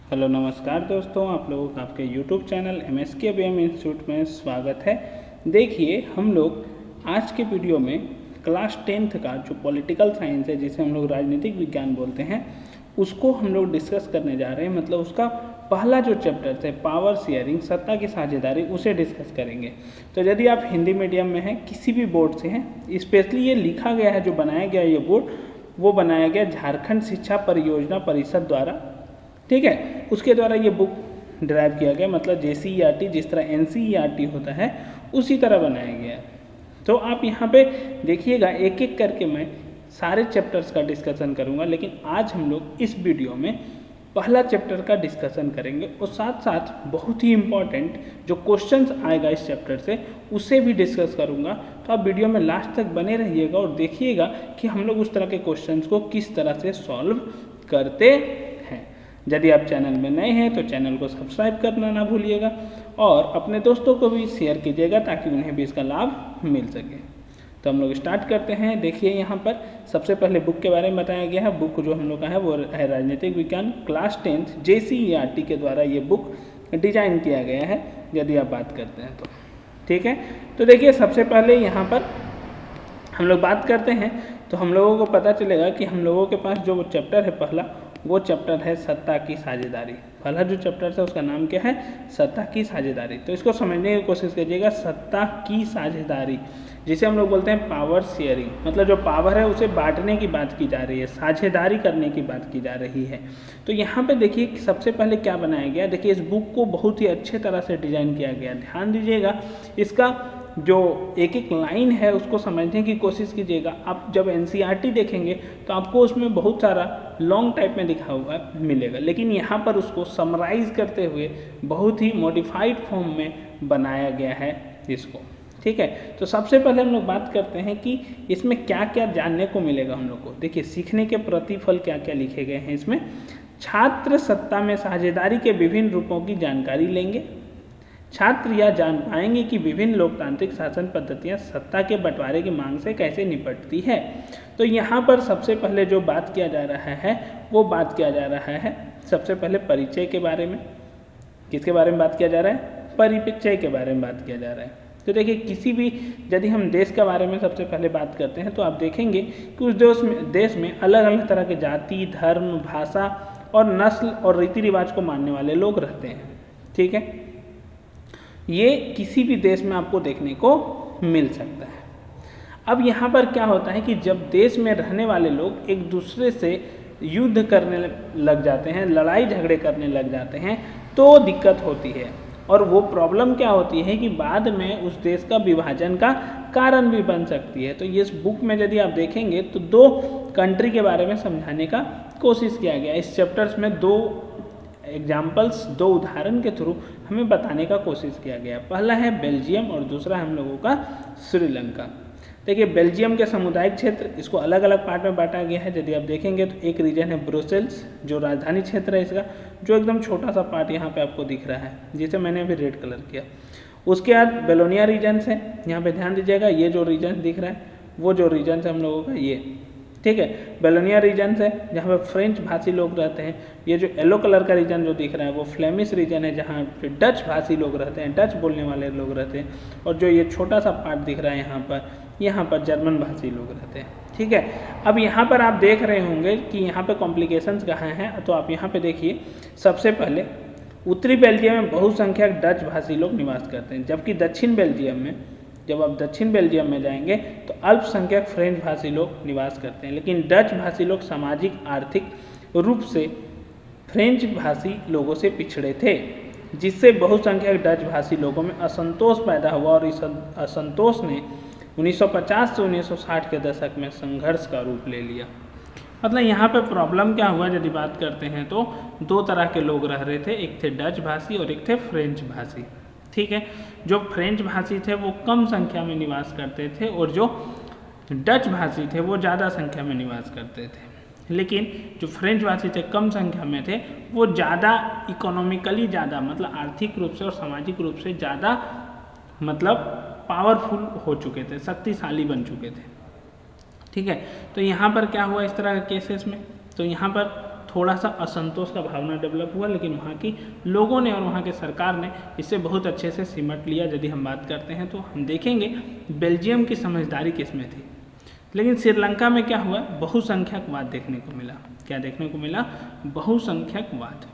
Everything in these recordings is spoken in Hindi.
हेलो नमस्कार दोस्तों, आप लोगों का आपके YouTube चैनल MSKBM इंस्टीट्यूट में स्वागत है। देखिए, हम लोग आज के वीडियो में क्लास 10th का जो पॉलिटिकल साइंस है, जिसे हम लोग राजनीतिक विज्ञान बोलते हैं, उसको हम लोग डिस्कस करने जा रहे हैं। मतलब उसका पहला जो चैप्टर है पावर शेयरिंग, सत्ता की साझेदारी, उसे डिस्कस करेंगे। तो यदि आप हिंदी मीडियम में हैं, किसी भी बोर्ड से हैं, स्पेशली ये लिखा गया है, जो बनाया गया ये बोर्ड, वो बनाया गया झारखंड शिक्षा परियोजना परिषद द्वारा। ठीक है, उसके द्वारा ये बुक ड्राइव किया गया। मतलब JCERT जिस तरह NCERT होता है उसी तरह बनाया गया है। तो आप यहाँ पे देखिएगा, एक एक करके मैं सारे चैप्टर्स का डिस्कशन करूँगा, लेकिन आज हम लोग इस वीडियो में पहला चैप्टर का डिस्कशन करेंगे और साथ साथ बहुत ही इम्पॉर्टेंट जो क्वेश्चंस आएगा इस चैप्टर से उसे भी डिस्कस करूँगा। तो आप वीडियो में लास्ट तक बने रहिएगा और देखिएगा कि हम लोग उस तरह के क्वेश्चंस को किस तरह से सॉल्व करते हैं। यदि आप चैनल में नए हैं तो चैनल को सब्सक्राइब करना ना भूलिएगा और अपने दोस्तों को भी शेयर कीजिएगा ताकि उन्हें भी इसका लाभ मिल सके। तो हम लोग स्टार्ट करते हैं। देखिए, यहाँ पर सबसे पहले बुक के बारे में बताया गया है। बुक जो हम लोग का है वो है राजनीतिक विज्ञान क्लास 10th JCERT के द्वारा ये बुक डिजाइन किया गया है, यदि आप बात करते हैं तो। ठीक है, तो देखिए, सबसे पहले यहाँ पर हम लोग बात करते हैं तो हम लोगों को पता चलेगा कि हम लोगों के पास जो चैप्टर है पहला, वो चैप्टर है सत्ता की साझेदारी। पहला जो चैप्टर है उसका नाम क्या है? सत्ता की साझेदारी। तो इसको समझने की कोशिश कीजिएगा। सत्ता की साझेदारी, जिसे हम लोग बोलते हैं पावर शेयरिंग, मतलब जो पावर है उसे बांटने की बात की जा रही है, साझेदारी करने की बात की जा रही है। तो यहाँ पे देखिए कि सबसे पहले क्या बनाया गया। देखिए, इस बुक को बहुत ही अच्छे तरह से डिजाइन किया गया। ध्यान दीजिएगा, इसका जो एक एक लाइन है उसको समझने की कोशिश कीजिएगा। आप जब NCERT देखेंगे तो आपको उसमें बहुत सारा लॉन्ग टाइप में लिखा हुआ मिलेगा, लेकिन यहाँ पर उसको समराइज करते हुए बहुत ही मॉडिफाइड फॉर्म में बनाया गया है इसको। ठीक है, तो सबसे पहले हम लोग बात करते हैं कि इसमें क्या क्या जानने को मिलेगा हम लोग को। देखिए, सीखने के प्रतिफल क्या क्या लिखे गए हैं इसमें। छात्र सत्ता में साझेदारी के विभिन्न रूपों की जानकारी लेंगे। छात्र यह जान पाएंगे कि विभिन्न लोकतांत्रिक शासन पद्धतियां सत्ता के बंटवारे की मांग से कैसे निपटती है। तो यहाँ पर सबसे पहले जो बात किया जा रहा है वो बात किया जा रहा है सबसे पहले परिचय के बारे में। किसके बारे में बात किया जा रहा है? परिचय के बारे में बात किया जा रहा है। तो देखिए, किसी भी यदि हम देश के बारे में सबसे पहले बात करते हैं तो आप देखेंगे कि उस देश में अलग अलग तरह के जाति, धर्म, भाषा और नस्ल और रीति रिवाज को मानने वाले लोग रहते हैं। ठीक है, ये किसी भी देश में आपको देखने को मिल सकता है। अब यहाँ पर क्या होता है कि जब देश में रहने वाले लोग एक दूसरे से युद्ध करने लग जाते हैं, लड़ाई झगड़े करने लग जाते हैं, तो दिक्कत होती है। और वो प्रॉब्लम क्या होती है कि बाद में उस देश का विभाजन का कारण भी बन सकती है। तो इस बुक में यदि आप देखेंगे तो 2 कंट्री के बारे में समझाने का कोशिश किया गया। इस चैप्टर्स में 2 एग्जाम्पल्स, 2 उदाहरण के थ्रू हमें बताने का कोशिश किया गया। पहला है बेल्जियम और दूसरा हम लोगों का श्रीलंका। देखिए, बेल्जियम के सामुदायिक क्षेत्र, इसको अलग अलग पार्ट में बांटा गया है। यदि आप देखेंगे तो एक रीजन है ब्रुसेल्स, जो राजधानी क्षेत्र है इसका, जो एकदम छोटा सा पार्ट यहाँ पे आपको दिख रहा है, जिसे मैंने अभी रेड कलर किया। उसके बाद बेलोनिया रीजन है, यहाँ पे ध्यान दीजिएगा, ये जो रीजन दिख रहा है वो जो रीजन है हम लोगों का ये। ठीक है, बेलोनिया रीजन है जहाँ पे फ्रेंच भाषी लोग रहते हैं। ये जो येलो कलर का रीजन जो दिख रहा है वो फ्लेमिश रीजन है, जहाँ पे डच भाषी लोग रहते हैं, डच बोलने वाले लोग रहते हैं। और जो ये छोटा सा पार्ट दिख रहा है यहाँ पर जर्मन भाषी लोग रहते हैं। ठीक है, अब यहाँ पर आप देख रहे होंगे कि यहाँ पे कॉम्प्लिकेशंस कहाँ हैं। तो आप यहाँ पे देखिए, सबसे पहले उत्तरी बेल्जियम में बहुसंख्यक डच भाषी लोग निवास करते हैं, जबकि दक्षिण बेल्जियम में, जब आप दक्षिण बेल्जियम में जाएंगे तो अल्पसंख्यक फ्रेंच भाषी लोग निवास करते हैं। लेकिन डच भाषी लोग सामाजिक आर्थिक रूप से फ्रेंच भाषी लोगों से पिछड़े थे, जिससे बहुसंख्यक डच भाषी लोगों में असंतोष पैदा हुआ और इस असंतोष ने 1950 से 1960 के दशक में संघर्ष का रूप ले लिया। मतलब यहाँ पे प्रॉब्लम क्या हुआ, यदि बात करते हैं तो 2 तरह के लोग रह रहे थे, एक थे डच भाषी और एक थे फ्रेंच भाषी। ठीक है, जो फ्रेंच भाषी थे वो कम संख्या में निवास करते थे और जो डच भाषी थे वो ज़्यादा संख्या में निवास करते थे। लेकिन जो फ्रेंच भाषी थे कम संख्या में थे, वो ज़्यादा इकोनॉमिकली ज़्यादा, मतलब आर्थिक रूप से और सामाजिक रूप से ज़्यादा मतलब पावरफुल हो चुके थे, शक्तिशाली बन चुके थे। ठीक है, तो यहाँ पर क्या हुआ इस तरह के केसेस में, तो यहाँ पर थोड़ा सा असंतोष का भावना डेवलप हुआ, लेकिन वहाँ की लोगों ने और वहाँ के सरकार ने इसे बहुत अच्छे से सिमट लिया। यदि हम बात करते हैं तो हम देखेंगे बेल्जियम की समझदारी किसमें थी। लेकिन श्रीलंका में क्या हुआ, बहुसंख्यकवाद देखने को मिला। क्या देखने को मिला, बहुसंख्यकवाद।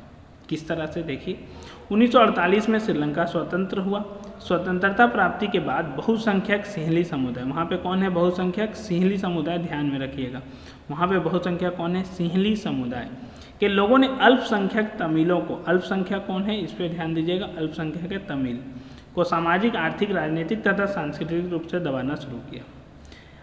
किस तरह से, देखिए 1948 में श्रीलंका स्वतंत्र हुआ। स्वतंत्रता प्राप्ति के बाद बहुसंख्यक सिंहली समुदाय, वहाँ पे कौन है बहुसंख्यक, सिंहली समुदाय, ध्यान में रखिएगा, वहाँ पे बहुसंख्यक कौन है, सिंहली समुदाय के लोगों ने अल्पसंख्यक तमिलों को, अल्पसंख्यक कौन है इस पर ध्यान दीजिएगा, अल्पसंख्यक है तमिल को सामाजिक, आर्थिक, राजनीतिक तथा सांस्कृतिक रूप से दबाना शुरू किया।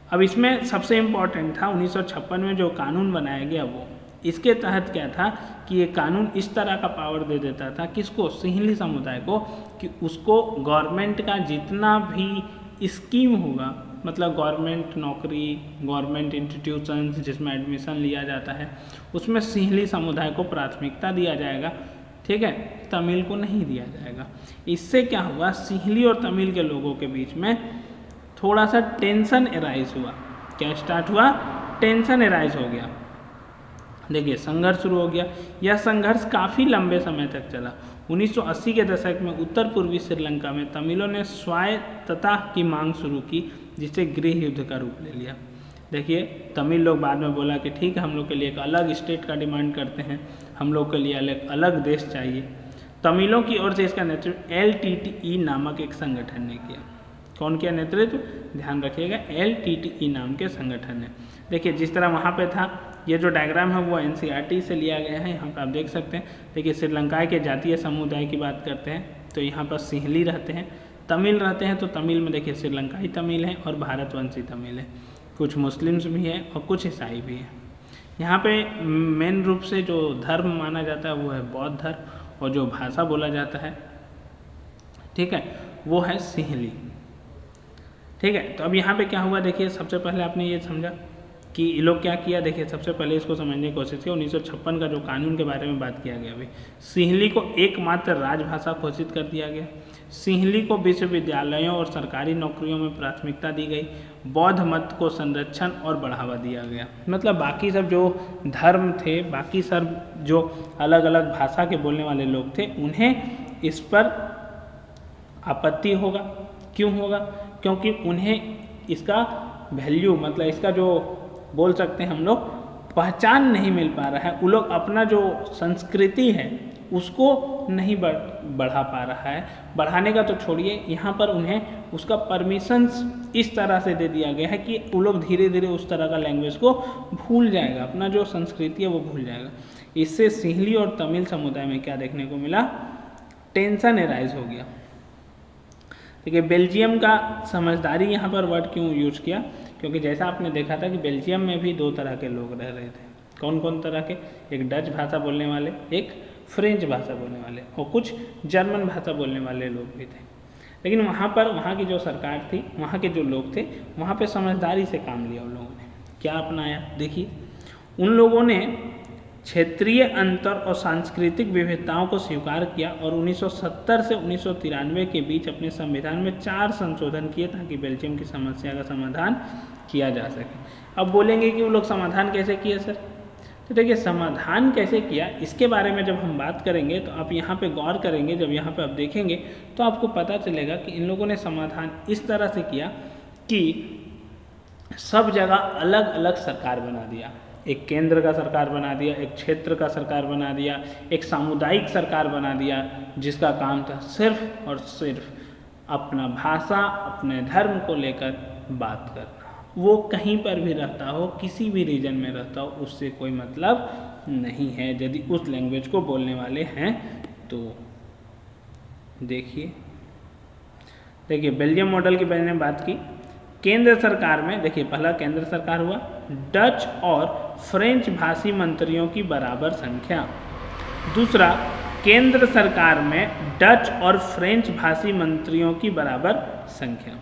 अब इसमें सबसे इम्पॉर्टेंट था 1956 में जो कानून बनाया गया, वो इसके तहत क्या था कि ये कानून इस तरह का पावर दे देता था किसको, सिंहली समुदाय को, कि उसको गवर्नमेंट का जितना भी स्कीम होगा, मतलब गवर्नमेंट नौकरी, गवर्नमेंट इंस्टीट्यूशंस जिसमें एडमिशन लिया जाता है, उसमें सिंहली समुदाय को प्राथमिकता दिया जाएगा, ठीक है, तमिल को नहीं दिया जाएगा। इससे क्या हुआ, सिंहली और तमिल के लोगों के बीच में थोड़ा सा टेंशन एराइज हुआ। क्या स्टार्ट हुआ, टेंशन एराइज हो गया। देखिए संघर्ष शुरू हो गया। यह संघर्ष काफ़ी लंबे समय तक चला। 1980 के दशक में उत्तर पूर्वी श्रीलंका में तमिलों ने स्वायत्तता की मांग शुरू की, जिसे गृह युद्ध का रूप ले लिया। देखिए तमिल लोग बाद में बोला कि ठीक है, हम लोग के लिए एक अलग स्टेट का डिमांड करते हैं, हम लोग के लिए अलग देश चाहिए। तमिलों की ओर से इसका नेतृत्व LTTE नामक एक संगठन ने किया। कौन किया नेतृत्व, ध्यान रखिएगा, LTTE नाम के संगठन ने। देखिए जिस तरह वहाँ पे था, ये जो डायग्राम है वो NCERT से लिया गया है, यहाँ पर आप देख सकते हैं। देखिए श्रीलंका के जातीय समुदाय की बात करते हैं तो यहाँ पर सिंहली रहते हैं, तमिल रहते हैं, तो तमिल में देखिए श्रीलंकाई तमिल है और भारतवंशी तमिल है, कुछ मुस्लिम्स भी हैं और कुछ ईसाई भी हैं। यहाँ पे मेन रूप से जो धर्म माना जाता है वो है बौद्ध धर्म, और जो भाषा बोला जाता है, ठीक है, वो है सिंहली, ठीक है। तो अब यहाँ पे क्या हुआ, देखिए सबसे पहले आपने ये समझा कि ये लोग क्या किया। देखिए सबसे पहले इसको समझने की कोशिश की। 1956 का जो कानून के बारे में बात किया गया, अभी सिंहली को एकमात्र राजभाषा घोषित कर दिया गया। सिंहली को विश्वविद्यालयों और सरकारी नौकरियों में प्राथमिकता दी गई। बौद्ध मत को संरक्षण और बढ़ावा दिया गया। मतलब बाकी सब जो धर्म थे, बाकी सब जो अलग अलग भाषा के बोलने वाले लोग थे, उन्हें इस पर आपत्ति होगा। क्यों होगा, क्योंकि उन्हें इसका वैल्यू, मतलब इसका जो बोल सकते हैं हम लोग पहचान नहीं मिल पा रहा है। वो लोग अपना जो संस्कृति है उसको नहीं बढ़ा पा रहा है। बढ़ाने का तो छोड़िए, यहाँ पर उन्हें उसका परमिशंस इस तरह से दे दिया गया है कि वो लोग धीरे धीरे उस तरह का लैंग्वेज को भूल जाएगा, अपना जो संस्कृति है वो भूल जाएगा। इससे सिंहली और तमिल समुदाय में क्या देखने को मिला, टेंशन एराइज हो गया। देखिए बेल्जियम का समझदारी यहाँ पर वर्ड क्यों यूज किया, क्योंकि जैसा आपने देखा था कि बेल्जियम में भी दो तरह के लोग रह रहे थे। कौन कौन तरह के, एक डच भाषा बोलने वाले, एक फ्रेंच भाषा बोलने वाले, और कुछ जर्मन भाषा बोलने वाले लोग भी थे। लेकिन वहाँ पर वहाँ की जो सरकार थी, वहाँ के जो लोग थे, वहाँ पे समझदारी से काम लिया। उन लोगों ने क्या अपनाया, देखिए उन लोगों ने क्षेत्रीय अंतर और सांस्कृतिक विविधताओं को स्वीकार किया और 1970 से 1993 के बीच अपने संविधान में 4 संशोधन किए ताकि बेल्जियम की समस्या का समाधान किया जा सके। अब बोलेंगे कि वो लोग समाधान कैसे किए सर, तो देखिए समाधान कैसे किया इसके बारे में जब हम बात करेंगे तो आप यहाँ पे गौर करेंगे। जब यहाँ पे आप देखेंगे तो आपको पता चलेगा कि इन लोगों ने समाधान इस तरह से किया कि सब जगह अलग अलग सरकार बना दिया। एक केंद्र का सरकार बना दिया, एक क्षेत्र का सरकार बना दिया, एक सामुदायिक सरकार बना दिया, जिसका काम था सिर्फ और सिर्फ अपना भाषा, अपने धर्म को लेकर बात करना। वो कहीं पर भी रहता हो, किसी भी रीजन में रहता हो, उससे कोई मतलब नहीं है यदि उस लैंग्वेज को बोलने वाले हैं तो। देखिए बेल्जियम मॉडल की मैंने बात की। केंद्र सरकार में देखिए पहला केंद्र सरकार हुआ, डच और फ्रेंच भाषी मंत्रियों की बराबर संख्या। दूसरा, केंद्र सरकार में डच और फ्रेंच भाषी मंत्रियों की बराबर संख्या।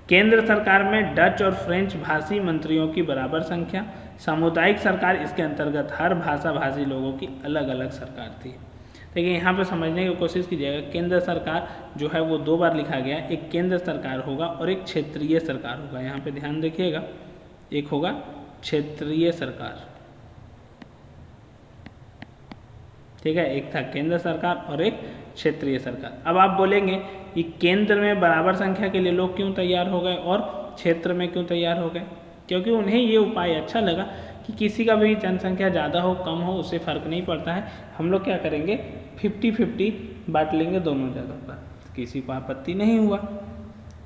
केंद्र सरकार में डच और फ्रेंच भाषी मंत्रियों की बराबर संख्या। सामुदायिक सरकार, इसके अंतर्गत हर भाषा भाषी लोगों की अलग अलग सरकार थी। देखिए यहाँ पे समझने की कोशिश कीजिएगा, केंद्र सरकार जो है वो 2 बार लिखा गया, एक केंद्र सरकार होगा और एक क्षेत्रीय सरकार होगा। यहाँ पे ध्यान देखिएगा, एक होगा क्षेत्रीय सरकार, ठीक है, एक था केंद्र सरकार और एक क्षेत्रीय सरकार। अब आप बोलेंगे कि केंद्र में बराबर संख्या के लिए लोग क्यों तैयार हो गए और क्षेत्र में क्यों तैयार हो गए? क्योंकि उन्हें ये उपाय अच्छा लगा कि किसी का भी जनसंख्या ज़्यादा हो कम हो उससे फ़र्क नहीं पड़ता है, हम लोग क्या करेंगे 50-50 बांट लेंगे दोनों जगह पर, किसी को आपत्ति नहीं हुआ।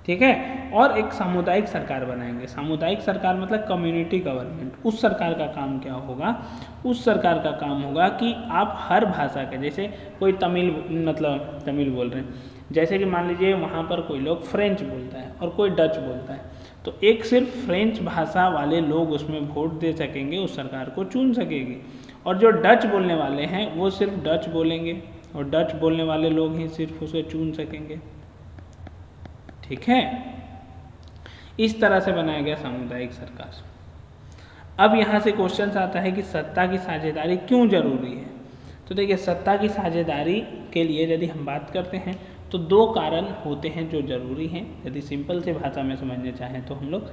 ठीक है, और एक सामुदायिक सरकार बनाएंगे। सामुदायिक सरकार मतलब कम्युनिटी गवर्नमेंट। उस सरकार का काम क्या होगा? उस सरकार का काम होगा कि आप हर भाषा के, जैसे कोई तमिल बोल रहे हैं, जैसे कि मान लीजिए वहाँ पर कोई लोग फ्रेंच बोलता है और कोई डच बोलता है, तो एक सिर्फ फ्रेंच भाषा वाले लोग उसमें वोट दे सकेंगे, उस सरकार को चुन सकेगी, और जो डच बोलने वाले हैं वो सिर्फ डच बोलेंगे और डच बोलने वाले लोग ही सिर्फ उसे चुन सकेंगे। ठीक है, इस तरह से बनाया गया सामुदायिक सरकार। अब यहाँ से क्वेश्चन आता है कि सत्ता की साझेदारी क्यों जरूरी है? तो देखिए, सत्ता की साझेदारी के लिए यदि हम बात करते हैं तो दो कारण होते हैं जो जरूरी हैं, यदि सिंपल से भाषा में समझने चाहें तो हम लोग।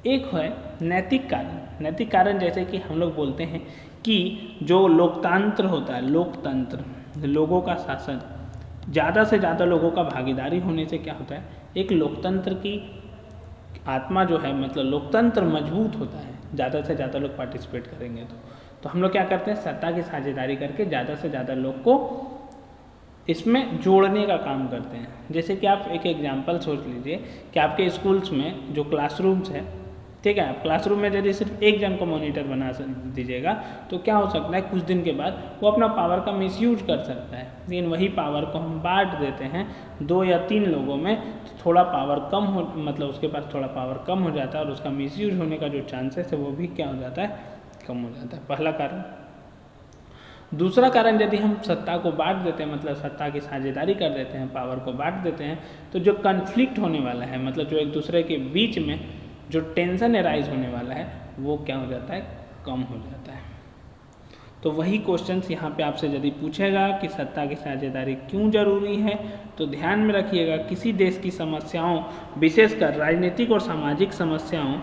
एक है नैतिक कारण। नैतिक कारण जैसे कि हम लोग बोलते हैं कि जो लोकतंत्र होता है, लोकतंत्र, लोगों का शासन, ज़्यादा से ज़्यादा लोगों का भागीदारी होने से क्या होता है, एक लोकतंत्र की आत्मा जो है, मतलब लोकतंत्र मजबूत होता है, ज़्यादा से ज़्यादा लोग पार्टिसिपेट करेंगे तो हम लोग क्या करते हैं, सत्ता की साझेदारी करके ज़्यादा से ज़्यादा लोग को इसमें जोड़ने का काम करते हैं। जैसे कि आप एक एग्जांपल सोच लीजिए कि आपके स्कूल्स में जो क्लासरूम्स है, ठीक है, आप क्लासरूम में यदि सिर्फ एक जन को मॉनिटर बना दीजिएगा तो क्या हो सकता है, कुछ दिन के बाद वो अपना पावर का मिसयूज कर सकता है। लेकिन वही पावर को हम बांट देते हैं 2 या 3 लोगों में, तो थोड़ा पावर कम हो, मतलब उसके पास थोड़ा पावर कम हो जाता है और उसका मिसयूज होने का जो चांसेस है वो भी क्या हो जाता है, कम हो जाता है। पहला कारण। दूसरा कारण, यदि हम सत्ता को बांट देते हैं, मतलब सत्ता की साझेदारी कर देते हैं, पावर को बांट देते हैं, तो जो कन्फ्लिक्ट होने वाला है, मतलब जो एक दूसरे के बीच में जो टेंशन एराइज होने वाला है, वो क्या हो जाता है, कम हो जाता है। तो वही क्वेश्चंस यहाँ पे आपसे यदि पूछेगा कि सत्ता की साझेदारी क्यों जरूरी है, तो ध्यान में रखिएगा, किसी देश की समस्याओं, विशेषकर राजनीतिक और सामाजिक समस्याओं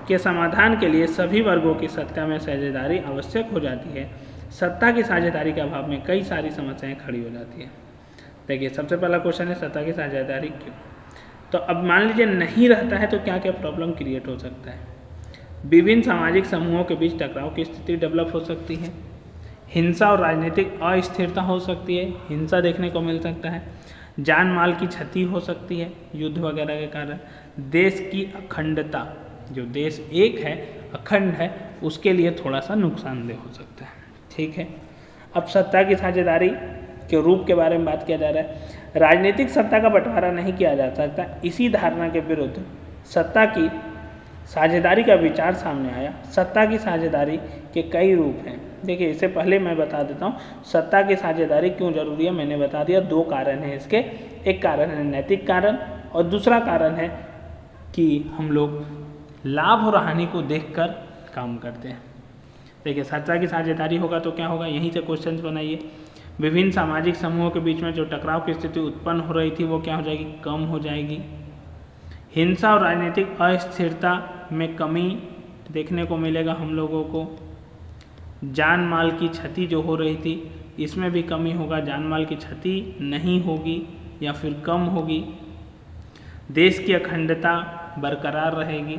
के समाधान के लिए सभी वर्गों की सत्ता में साझेदारी आवश्यक हो जाती है। सत्ता की साझेदारी के अभाव में कई सारी समस्याएं खड़ी हो जाती है। देखिए, सबसे पहला क्वेश्चन है सत्ता की साझेदारी क्यों। तो अब मान लीजिए नहीं रहता है तो क्या क्या प्रॉब्लम क्रिएट हो सकता है। विभिन्न सामाजिक समूहों के बीच टकराव की स्थिति डेवलप हो सकती है, हिंसा और राजनीतिक अस्थिरता हो सकती है, हिंसा देखने को मिल सकता है, जान माल की क्षति हो सकती है युद्ध वगैरह के कारण, देश की अखंडता, जो देश एक है, अखंड है, उसके लिए थोड़ा सा नुकसानदेह हो सकता है। ठीक है, अब सत्ता की साझेदारी के रूप के बारे में बात किया जा रहा है। राजनीतिक सत्ता का बंटवारा नहीं किया जा सकता, इसी धारणा के विरुद्ध सत्ता की साझेदारी का विचार सामने आया। सत्ता की साझेदारी के कई रूप हैं। देखिए, इससे पहले मैं बता देता हूँ सत्ता की साझेदारी क्यों जरूरी है। मैंने बता दिया, 2 कारण हैं इसके। एक कारण है नैतिक कारण और दूसरा कारण है कि हम लोग लाभ और हानि को देखकर काम करते हैं। देखिए, सत्ता की साझेदारी होगा तो क्या होगा, यहीं से क्वेश्चन बनाइए। विभिन्न सामाजिक समूहों के बीच में जो टकराव की स्थिति उत्पन्न हो रही थी वो क्या हो जाएगी, कम हो जाएगी। हिंसा और राजनीतिक अस्थिरता में कमी देखने को मिलेगा हम लोगों को। जान माल की क्षति जो हो रही थी इसमें भी कमी होगा, जान माल की क्षति नहीं होगी या फिर कम होगी। देश की अखंडता बरकरार रहेगी।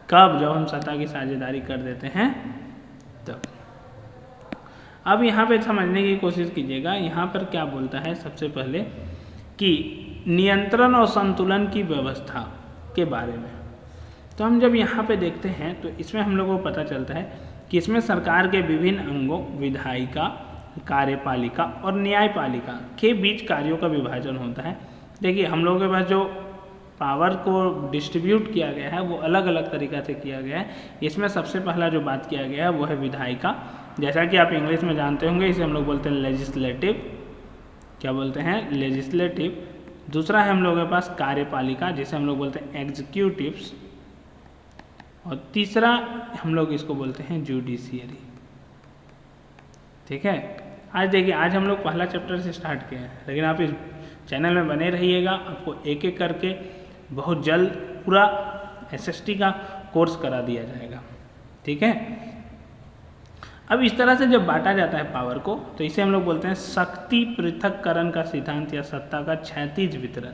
कब, जब हम सत्ता की साझेदारी कर देते हैं तब। अब यहाँ पे समझने की कोशिश कीजिएगा, यहाँ पर क्या बोलता है सबसे पहले कि नियंत्रण और संतुलन की व्यवस्था के बारे में। तो हम जब यहाँ पे देखते हैं तो इसमें हम लोगों को पता चलता है कि इसमें सरकार के विभिन्न अंगों, विधायिका, कार्यपालिका और न्यायपालिका के बीच कार्यों का विभाजन होता है। देखिए, हम लोगों के पास जो पावर को डिस्ट्रीब्यूट किया गया है वो अलग अलग तरीक़ा से किया गया है। इसमें सबसे पहला जो बात किया गया है वो है विधायिका। जैसा कि आप इंग्लिश में जानते होंगे, इसे हम लोग बोलते हैं लेजिस्लेटिव। क्या बोलते हैं, लेजिस्लेटिव। दूसरा है हम लोगों के पास कार्यपालिका, जिसे हम लोग बोलते हैं एग्जीक्यूटिव्स। और तीसरा हम लोग इसको बोलते हैं जुडिशियरी। ठीक है, आज देखिए, आज हम लोग पहला चैप्टर से स्टार्ट किए हैं, लेकिन आप इस चैनल में बने रहिएगा, आपको एक एक करके बहुत जल्द पूरा SST का कोर्स करा दिया जाएगा। ठीक है, अब इस तरह से जब बांटा जाता है पावर को तो इसे हम लोग बोलते हैं शक्ति पृथक्करण का सिद्धांत या सत्ता का क्षैतिज वितरण।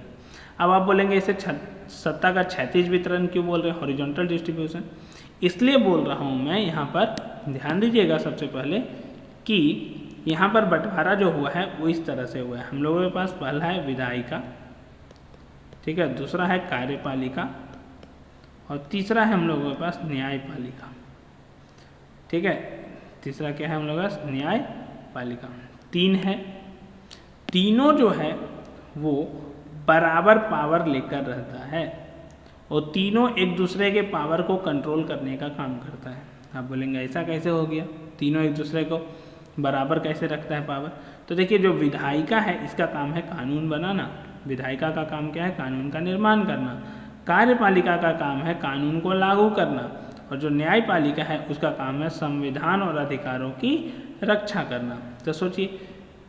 अब आप बोलेंगे इसे सत्ता का क्षैतिज वितरण क्यों बोल रहे हैं, हॉरिजॉन्टल डिस्ट्रीब्यूशन। इसलिए बोल रहा हूँ मैं यहाँ पर, ध्यान दीजिएगा सबसे पहले कि यहाँ पर बंटवारा जो हुआ है वो इस तरह से हुआ है। हम लोगों के पास पहला है विधायिका, ठीक है, दूसरा है कार्यपालिका और तीसरा है हम लोगों के पास न्यायपालिका, ठीक है। तीसरा क्या है हम लोगों के पास, न्यायपालिका। 3 है, तीनों जो है वो बराबर पावर लेकर रहता है और तीनों एक दूसरे के पावर को कंट्रोल करने का काम करता है। आप बोलेंगे ऐसा कैसे हो गया, तीनों एक दूसरे को बराबर कैसे रखता है पावर। तो देखिए जो विधायिका है इसका काम है कानून बनाना, विधायिका का काम क्या है, कानून का निर्माण करना। कार्यपालिका का काम है कानून को लागू करना और जो न्यायपालिका है उसका काम है संविधान और अधिकारों की रक्षा करना। तो सोचिए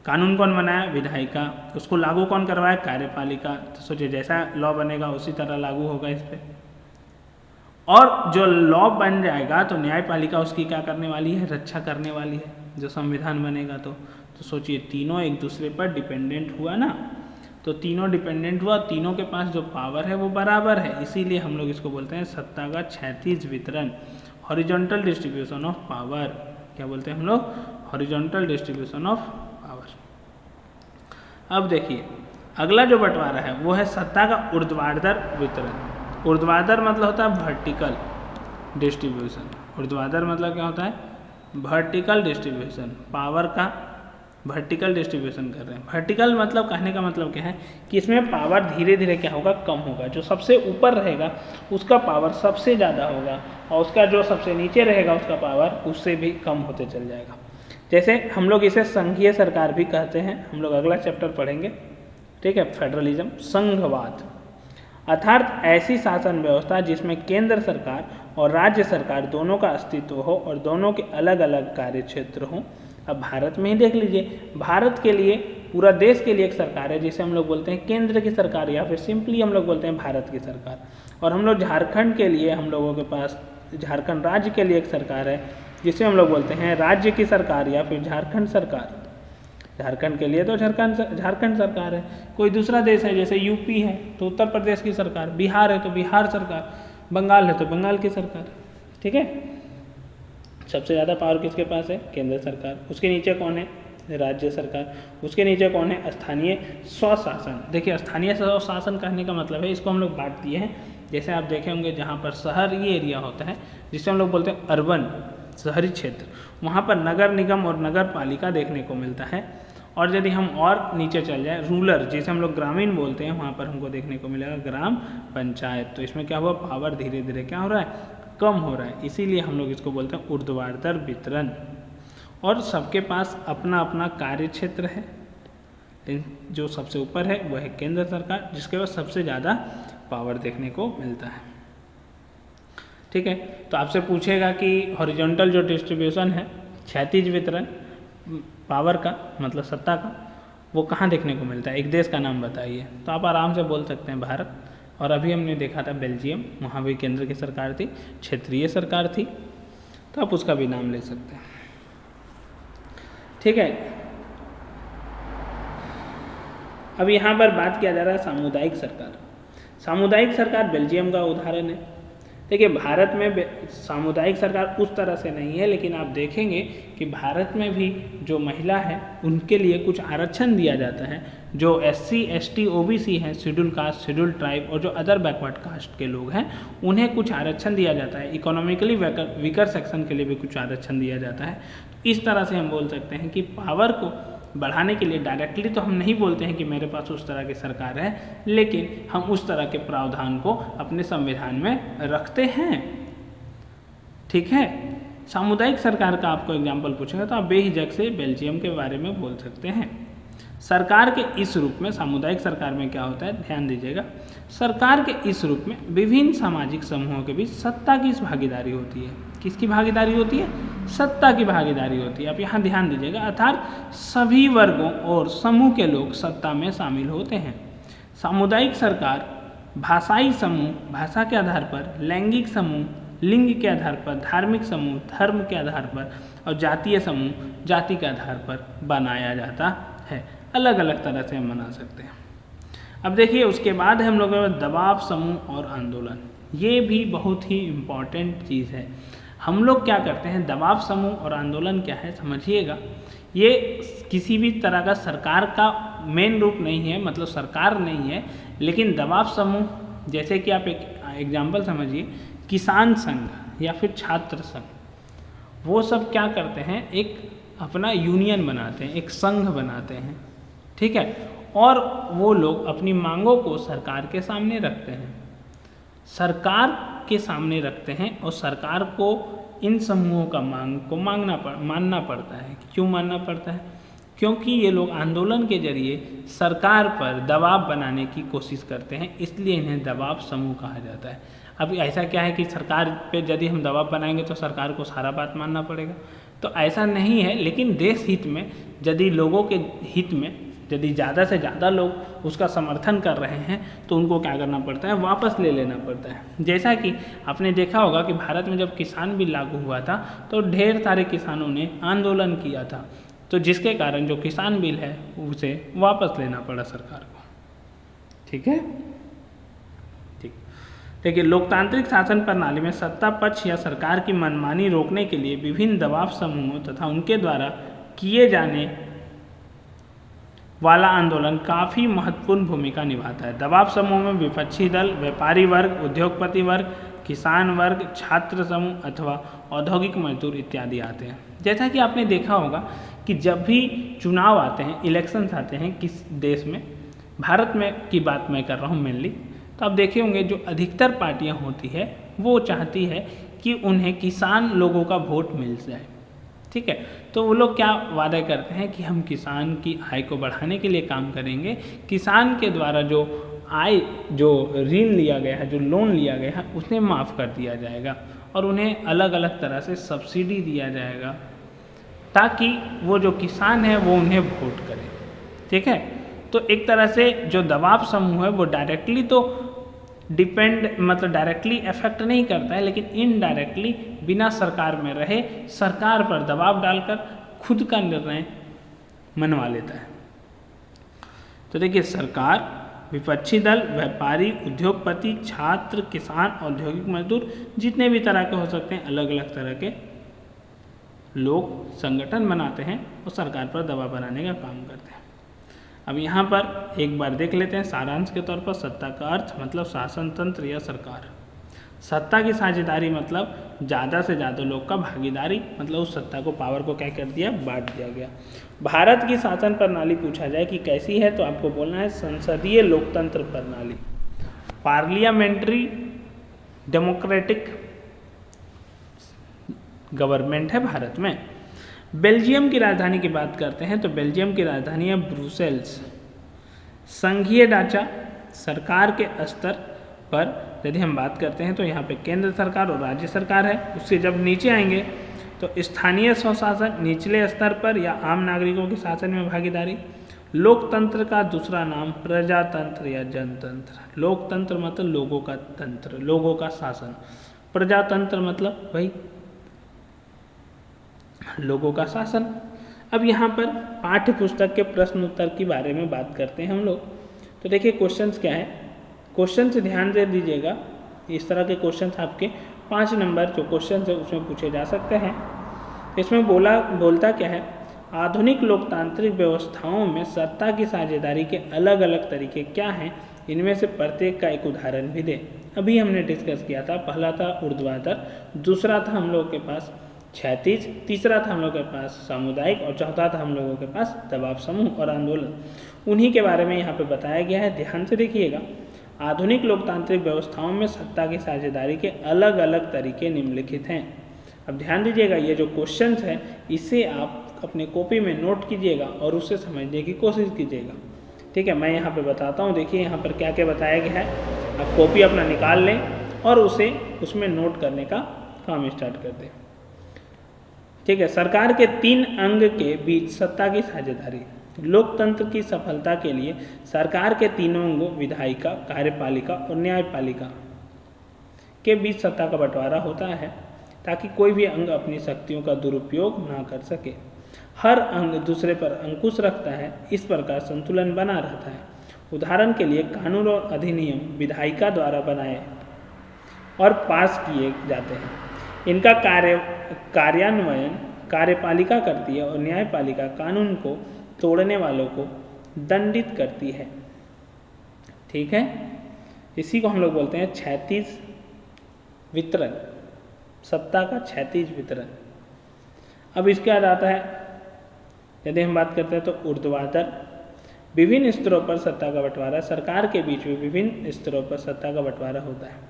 कानून कौन बनाया, विधायिका, उसको लागू कौन करवाया, कार्यपालिका। तो सोचिए जैसा लॉ बनेगा उसी तरह लागू होगा इस पर। और जो लॉ बन जाएगा तो न्यायपालिका उसकी क्या करने वाली है, रक्षा करने वाली है, जो संविधान बनेगा। तो सोचिए तीनों एक दूसरे पर डिपेंडेंट हुआ ना, तो तीनों डिपेंडेंट हुआ, तीनों के पास जो पावर है वो बराबर है, इसीलिए हम लोग इसको बोलते हैं सत्ता का क्षैतिज वितरण, हॉरिजॉन्टल डिस्ट्रीब्यूशन ऑफ पावर। क्या बोलते हैं हम लोग, हॉरिजॉन्टल डिस्ट्रीब्यूशन ऑफ पावर। अब देखिए अगला जो बंटवारा है वो है सत्ता का ऊर्ध्वाधर वितरण। ऊर्ध्वाधर मतलब होता है वर्टिकल डिस्ट्रीब्यूशन। ऊर्ध्वाधर मतलब क्या होता है, वर्टिकल डिस्ट्रीब्यूशन, पावर का वर्टिकल डिस्ट्रीब्यूशन कर रहे हैं। वर्टिकल मतलब कहने का मतलब क्या है कि इसमें पावर धीरे धीरे क्या होगा, कम होगा। जो सबसे ऊपर रहेगा उसका पावर सबसे ज़्यादा होगा और उसका जो सबसे नीचे रहेगा उसका पावर उससे भी कम होते चल जाएगा। जैसे हम लोग इसे संघीय सरकार भी कहते हैं, हम लोग अगला चैप्टर पढ़ेंगे, ठीक है। फेडरलिज्म, संघवाद अर्थात ऐसी शासन व्यवस्था जिसमें केंद्र सरकार और राज्य सरकार दोनों का अस्तित्व हो और दोनों के अलग अलग कार्य क्षेत्र हों। अब भारत में ही देख लीजिए, भारत के लिए, पूरा देश के लिए एक सरकार है जिसे हम लोग बोलते हैं केंद्र की सरकार या फिर सिंपली हम लोग बोलते हैं भारत की सरकार। और हम लोग झारखंड के लिए, हम लोगों के पास झारखंड राज्य के लिए एक सरकार है जिसे हम लोग बोलते हैं राज्य की सरकार या फिर झारखंड सरकार। झारखंड के लिए तो झारखंड सरकार है। कोई दूसरा देश है जैसे यूपी है तो उत्तर प्रदेश की सरकार, बिहार है तो बिहार सरकार, बंगाल है तो बंगाल की सरकार, ठीक है। सबसे ज़्यादा पावर किसके पास है, केंद्र सरकार। उसके नीचे कौन है, राज्य सरकार। उसके नीचे कौन है, स्थानीय स्वशासन। देखिए स्थानीय स्वशासन कहने का मतलब है, इसको हम लोग बांट दिए हैं। जैसे आप देखे होंगे जहाँ पर शहर ये एरिया होता है जिसे हम लोग बोलते हैं अर्बन, शहरी क्षेत्र, वहाँ पर नगर निगम और नगर पालिका देखने को मिलता है। और यदि हम और नीचे चल जाए, रूरल जिसे हम लोग ग्रामीण बोलते हैं, वहाँ पर हमको देखने को मिलेगा ग्राम पंचायत। तो इसमें क्या हुआ, पावर धीरे धीरे क्या हो रहा है, कम हो रहा है। इसीलिए हम लोग इसको बोलते हैं ऊर्ध्वाधर वितरण। और सबके पास अपना अपना कार्य क्षेत्र है। जो सबसे ऊपर है वह है केंद्र सरकार, जिसके पास सबसे ज़्यादा पावर देखने को मिलता है, ठीक है। तो आपसे पूछेगा कि हॉरिजॉन्टल जो डिस्ट्रीब्यूशन है, क्षैतिज वितरण पावर का मतलब सत्ता का, वो कहाँ देखने को मिलता है, एक देश का नाम बताइए। तो आप आराम से बोल सकते हैं भारत। और अभी हमने देखा था बेल्जियम, वहाँ भी केंद्र की सरकार थी, क्षेत्रीय सरकार थी, तो आप उसका भी नाम ले सकते हैं, ठीक है। अब यहाँ पर बात किया जा रहा है सामुदायिक सरकार। सामुदायिक सरकार बेल्जियम का उदाहरण है। देखिए भारत में सामुदायिक सरकार उस तरह से नहीं है, लेकिन आप देखेंगे कि भारत में भी जो महिला है उनके लिए कुछ आरक्षण दिया जाता है। जो SC ST OBC हैं, शेड्यूल कास्ट, शेड्यूल ट्राइब और जो अदर बैकवर्ड कास्ट के लोग हैं उन्हें कुछ आरक्षण दिया जाता है। इकोनॉमिकली वीकर सेक्शन के लिए भी कुछ आरक्षण दिया जाता है। इस तरह से हम बोल सकते हैं कि पावर को बढ़ाने के लिए डायरेक्टली तो हम नहीं बोलते हैं कि मेरे पास उस तरह की सरकार है, लेकिन हम उस तरह के प्रावधान को अपने संविधान में रखते हैं, ठीक है। सामुदायिक सरकार का आपको एग्जाम्पल पूछेगा तो आप बेहिचक से बेल्जियम के बारे में बोल सकते हैं। सरकार के इस रूप में, सामुदायिक सरकार में क्या होता है, ध्यान दीजिएगा, सरकार के इस रूप में विभिन्न सामाजिक समूहों के बीच सत्ता की भागीदारी होती है। किसकी भागीदारी होती है, सत्ता की भागीदारी होती है। आप यहाँ ध्यान दीजिएगा, अर्थात सभी वर्गों और समूह के लोग सत्ता में शामिल होते हैं। सामुदायिक सरकार भाषाई समूह, भाषा के आधार पर लैंगिक समूह, लिंग के आधार पर, धार्मिक समूह धर्म के आधार पर और जातीय समूह जाति के आधार पर बनाया जाता है। अलग अलग तरह से हम बना सकते हैं। अब देखिए उसके बाद हम लोग दबाव समूह और आंदोलन, ये भी बहुत ही इम्पॉर्टेंट चीज़ है। हम लोग क्या करते हैं, दबाव समूह और आंदोलन क्या है समझिएगा। ये किसी भी तरह का सरकार का मेन रूप नहीं है, मतलब सरकार नहीं है, लेकिन दबाव समूह जैसे कि आप एक एग्जाम्पल समझिए, किसान संघ या फिर छात्र संघ, वो सब क्या करते हैं, एक अपना यूनियन बनाते हैं, एक संघ बनाते हैं, ठीक है, और वो लोग अपनी मांगों को सरकार के सामने रखते हैं, सरकार के सामने रखते हैं और सरकार को इन समूहों का मांग को मानना पड़ता है। क्यों मानना पड़ता है? क्योंकि ये लोग आंदोलन के जरिए सरकार पर दबाव बनाने की कोशिश करते हैं, इसलिए इन्हें दबाव समूह कहा जाता है। अब ऐसा क्या है कि सरकार पे यदि हम दबाव बनाएंगे तो सरकार को सारा बात मानना पड़ेगा, तो ऐसा नहीं है। लेकिन देश हित में, यदि लोगों के हित में यदि ज़्यादा से ज़्यादा लोग उसका समर्थन कर रहे हैं तो उनको क्या करना पड़ता है, वापस ले लेना पड़ता है। जैसा कि आपने देखा होगा कि भारत में जब किसान बिल लागू हुआ था तो ढेर सारे किसानों ने आंदोलन किया था, तो जिसके कारण जो किसान बिल है उसे वापस लेना पड़ा सरकार को। ठीक है, ठीक। देखिए, लोकतांत्रिक शासन प्रणाली में सत्ता पक्ष या सरकार की मनमानी रोकने के लिए विभिन्न दबाव समूहों तथा उनके द्वारा किए जाने वाला आंदोलन काफ़ी महत्वपूर्ण भूमिका निभाता है। दबाव समूह में विपक्षी दल, व्यापारी वर्ग, उद्योगपति वर्ग, किसान वर्ग, छात्र समूह अथवा औद्योगिक मजदूर इत्यादि आते हैं। जैसा कि आपने देखा होगा कि जब भी चुनाव आते हैं, इलेक्शंस आते हैं किस देश में, भारत में की बात मैं कर रहा हूँ मेनली, तो आप देखे होंगे जो अधिकतर पार्टियाँ होती है वो चाहती है कि उन्हें किसान लोगों का वोट मिल जाए। ठीक है, तो वो लोग क्या वादा करते हैं कि हम किसान की आय को बढ़ाने के लिए काम करेंगे, किसान के द्वारा जो आय, जो ऋण लिया गया है, जो लोन लिया गया है, उसे माफ़ कर दिया जाएगा और उन्हें अलग अलग तरह से सब्सिडी दिया जाएगा ताकि वो जो किसान है वो उन्हें वोट करे। ठीक है, तो एक तरह से जो दबाव समूह है वो डायरेक्टली तो मतलब डायरेक्टली इफेक्ट नहीं करता है, लेकिन इनडायरेक्टली बिना सरकार में रहे सरकार पर दबाव डालकर खुद का निर्णय मनवा लेता है। तो देखिए, सरकार, विपक्षी दल, व्यापारी, उद्योगपति, छात्र, किसान, औद्योगिक मजदूर, जितने भी तरह के हो सकते हैं, अलग अलग तरह के लोग संगठन बनाते हैं और सरकार पर दबाव बनाने का काम करते हैं। अब यहाँ पर एक बार देख लेते हैं सारांश के तौर पर, सत्ता का अर्थ मतलब शासन तंत्र या सरकार। सत्ता की साझेदारी मतलब ज़्यादा से ज़्यादा लोग का भागीदारी, मतलब उस सत्ता को, पावर को क्या कर दिया, बांट दिया गया। भारत की शासन प्रणाली पूछा जाए कि कैसी है, तो आपको बोलना है संसदीय लोकतंत्र प्रणाली, पार्लियामेंट्री डेमोक्रेटिक गवर्नमेंट है भारत में। बेल्जियम की राजधानी की बात करते हैं तो बेल्जियम की राजधानी है ब्रुसेल्स। संघीय ढांचा, सरकार के स्तर पर यदि हम बात करते हैं तो यहाँ पे केंद्र सरकार और राज्य सरकार है। उससे जब नीचे आएंगे तो स्थानीय स्वशासन, निचले स्तर पर या आम नागरिकों के शासन में भागीदारी। लोकतंत्र का दूसरा नाम प्रजातंत्र या जनतंत्र। लोकतंत्र मतलब लोगों का तंत्र, लोगों का शासन। प्रजातंत्र मतलब भाई लोगों का शासन। अब यहाँ पर पाठ्य पुस्तक के प्रश्न उत्तर के बारे में बात करते हैं हम लोग। तो देखिए क्वेश्चंस क्या है, क्वेश्चन से ध्यान दे दीजिएगा। इस तरह के क्वेश्चंस आपके 5 नंबर जो क्वेश्चन है उसमें पूछे जा सकते हैं। इसमें बोलता क्या है, आधुनिक लोकतांत्रिक व्यवस्थाओं में सत्ता की साझेदारी के अलग अलग तरीके क्या हैं, इनमें से प्रत्येक का एक उदाहरण भी दे। अभी हमने डिस्कस किया था, पहला था ऊर्ध्वाधर, दूसरा था हम लोग के पास क्षैतिज, तीसरा था हम लोग के पास सामुदायिक और चौथा था हम लोगों के पास दबाव समूह और आंदोलन। उन्हीं के बारे में यहाँ पे बताया गया है, ध्यान से देखिएगा। आधुनिक लोकतांत्रिक व्यवस्थाओं में सत्ता की साझेदारी के अलग अलग तरीके निम्नलिखित हैं। अब ध्यान दीजिएगा, ये जो क्वेश्चंस है इसे आप अपने कॉपी में नोट कीजिएगा और उसे समझने की कोशिश कीजिएगा। ठीक है, मैं यहाँ पे बताता हूँ। देखिए यहाँ पर क्या क्या बताया गया है, आप कॉपी अपना निकाल लें और उसे उसमें नोट करने का काम स्टार्ट कर दें। ठीक है, सरकार के 3 अंग के बीच सत्ता की साझेदारी। लोकतंत्र की सफलता के लिए सरकार के तीनों अंगों विधायिका, कार्यपालिका और न्यायपालिका के बीच सत्ता का बंटवारा होता है ताकि कोई भी अंग अपनी शक्तियों का दुरुपयोग ना कर सके। हर अंग दूसरे पर अंकुश रखता है, इस प्रकार संतुलन बना रहता है। उदाहरण के लिए कानून और अधिनियम विधायिका द्वारा बनाए और पास किए जाते हैं। इनका कार्यान्वयन कार्यपालिका करती है और न्यायपालिका कानून को तोड़ने वालों को दंडित करती है। ठीक है, इसी को हम लोग बोलते हैं क्षैतिज वितरण, सत्ता का क्षैतिज वितरण। अब इसके बाद आता है, यदि हम बात करते हैं तो ऊर्ध्वाधर, विभिन्न स्तरों पर सत्ता का बंटवारा। सरकार के बीच में विभिन्न स्तरों पर सत्ता का बंटवारा होता है।